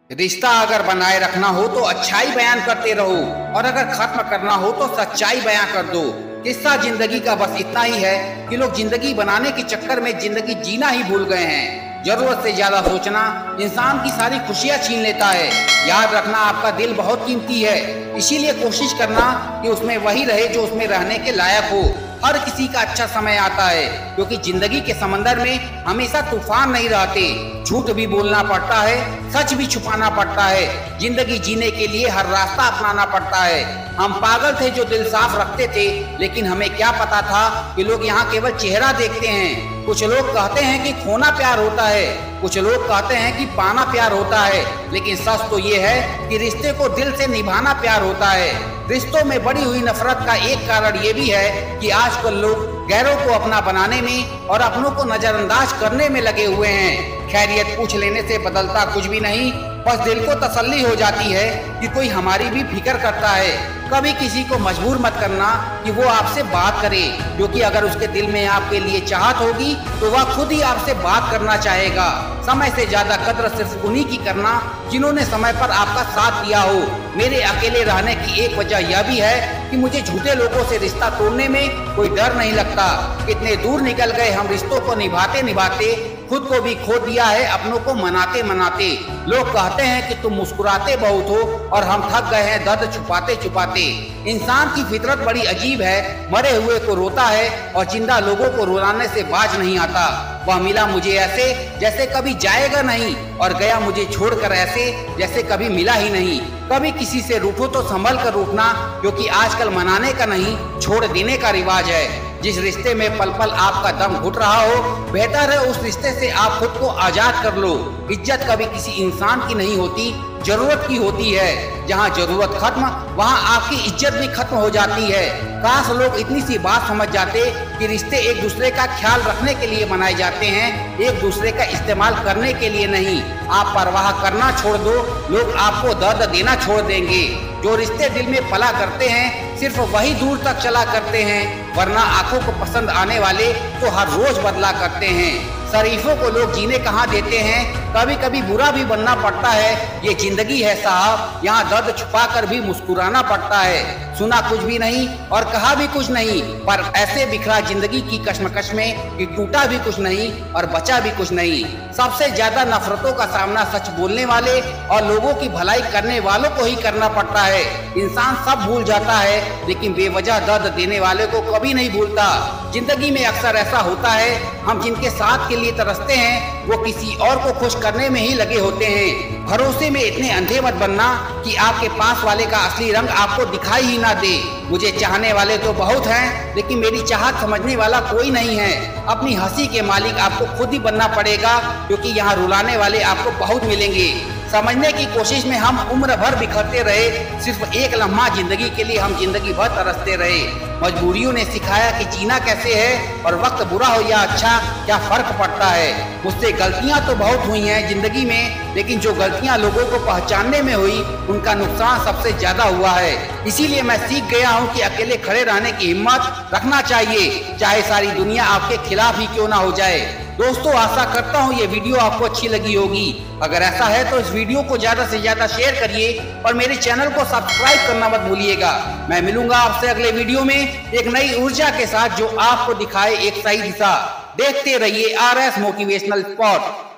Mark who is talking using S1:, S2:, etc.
S1: रिश्ता अगर बनाए रखना हो तो अच्छाई बयान करते रहो और अगर खत्म करना हो तो सच्चाई बयां कर दो। किस्सा जिंदगी का बस इतना ही है कि लोग जिंदगी बनाने के चक्कर में जिंदगी जीना ही भूल गए हैं। जरूरत से ज्यादा सोचना इंसान की सारी खुशियां छीन लेता है। याद रखना आपका दिल बहुत कीमती है, इसीलिए कोशिश करना कि उसमें वही रहे जो उसमें रहने के लायक हो। हर किसी का अच्छा समय आता है, क्योंकि जिंदगी के समंदर में हमेशा तूफान नहीं रहते। झूठ भी बोलना पड़ता है, सच भी छुपाना पड़ता है। जिंदगी जीने के लिए हर रास्ता अपनाना पड़ता है। हम पागल थे जो दिल साफ रखते थे, लेकिन हमें क्या पता था कि लोग यहाँ केवल चेहरा देखते हैं। कुछ लोग कहते हैं कि खोना प्यार होता है, कुछ लोग कहते हैं कि पाना प्यार होता है, लेकिन सच तो ये है कि रिश्ते को दिल से निभाना प्यार होता है। रिश्तों में बढ़ी हुई नफरत का एक कारण ये भी है कि आजकल लोग गैरों को अपना बनाने में और अपनों को नजरअंदाज करने में लगे हुए हैं। खैरियत पूछ लेने से बदलता कुछ भी नहीं, बस दिल को तसल्ली हो जाती है कि कोई हमारी भी फिक्र करता है। कभी किसी को मजबूर मत करना कि वो आपसे बात करे, क्योंकि अगर उसके दिल में आपके लिए चाहत होगी तो वह खुद ही आपसे बात करना चाहेगा। समय से ज्यादा कद्र सिर्फ उन्हीं की करना जिन्होंने समय पर आपका साथ दिया हो। मेरे अकेले रहने की एक वजह यह भी है कि मुझे झूठे लोगों से रिश्ता तोड़ने में कोई डर नहीं लगता। कितने दूर निकल गए हम रिश्तों को निभाते निभाते, खुद को भी खो दिया है अपनों को मनाते मनाते। लोग कहते हैं कि तुम मुस्कुराते बहुत हो और हम थक गए हैं दर्द छुपाते छुपाते। इंसान की फितरत बड़ी अजीब है, मरे हुए को रोता है और जिंदा लोगों को रुलाने से बाज नहीं आता। वह मिला मुझे ऐसे जैसे कभी जाएगा नहीं, और गया मुझे छोड़कर ऐसे जैसे कभी मिला ही नहीं। कभी किसी से रूठो तो संभल कर रूठना, क्योंकि आजकल मनाने का नहीं छोड़ देने का रिवाज है। जिस रिश्ते में पल पल आपका दम घुट रहा हो, बेहतर है उस रिश्ते से आप खुद को आजाद कर लो। इज्जत कभी किसी इंसान की नहीं होती, जरूरत की होती है। जहाँ जरूरत खत्म, वहाँ आपकी इज्जत भी खत्म हो जाती है। काश लोग इतनी सी बात समझ जाते कि रिश्ते एक दूसरे का ख्याल रखने के लिए बनाए जाते हैं, एक दूसरे का इस्तेमाल करने के लिए नहीं। आप परवाह करना छोड़ दो, लोग आपको दर्द देना छोड़ देंगे। जो रिश्ते दिल में पला करते हैं, सिर्फ वही दूर तक चला करते हैं, वरना आंखों को पसंद आने वाले तो हर रोज बदला करते हैं। शरीफों को लोग जीने कहाँ देते हैं, कभी कभी बुरा भी बनना पड़ता है। ये जिंदगी है साहब, यहाँ दर्द छुपा कर भी मुस्कुराना पड़ता है। सुना कुछ भी नहीं और कहा भी कुछ नहीं, पर ऐसे बिखरा जिंदगी की कश्मकश में कि टूटा भी कुछ नहीं और बचा भी कुछ नहीं। सबसे ज्यादा नफरतों का सामना सच बोलने वाले और लोगों की भलाई करने वालों को ही करना पड़ता है। इंसान सब भूल जाता है, लेकिन बेवजह दर्द देने वाले को कभी नहीं भूलता। जिंदगी में अक्सर ऐसा होता है, हम जिनके साथ के लिए तरसते हैं वो किसी और को खुश करने में ही लगे होते हैं। भरोसे में इतने अंधे मत बनना कि आपके पास वाले का असली रंग आपको दिखाई ही ना दे। मुझे चाहने वाले तो बहुत हैं, लेकिन मेरी चाहत समझने वाला कोई नहीं है। अपनी हंसी के मालिक आपको खुद ही बनना पड़ेगा, क्योंकि यहाँ रुलाने वाले आपको बहुत मिलेंगे। समझने की कोशिश में हम उम्र भर बिखरते रहे, सिर्फ एक लम्हा जिंदगी के लिए हम जिंदगी भर तरसते रहे। मजबूरियों ने सिखाया कि जीना कैसे है, और वक्त बुरा हो या अच्छा क्या फर्क पड़ता है। मुझसे गलतियां तो बहुत हुई हैं जिंदगी में, लेकिन जो गलतियां लोगों को पहचानने में हुई उनका नुकसान सबसे ज्यादा हुआ है। इसीलिए मैं सीख गया हूं कि अकेले खड़े रहने की हिम्मत रखना चाहिए, चाहे सारी दुनिया आपके खिलाफ ही क्यों ना हो जाए। दोस्तों, आशा करता हूँ ये वीडियो आपको अच्छी लगी होगी। अगर ऐसा है तो इस वीडियो को ज्यादा से ज्यादा शेयर करिए और मेरे चैनल को सब्सक्राइब करना मत भूलिएगा। मैं मिलूंगा आपसे अगले वीडियो में एक नई ऊर्जा के साथ, जो आपको दिखाए एक सही दिशा। देखते रहिए RS मोटिवेशनल स्पॉट।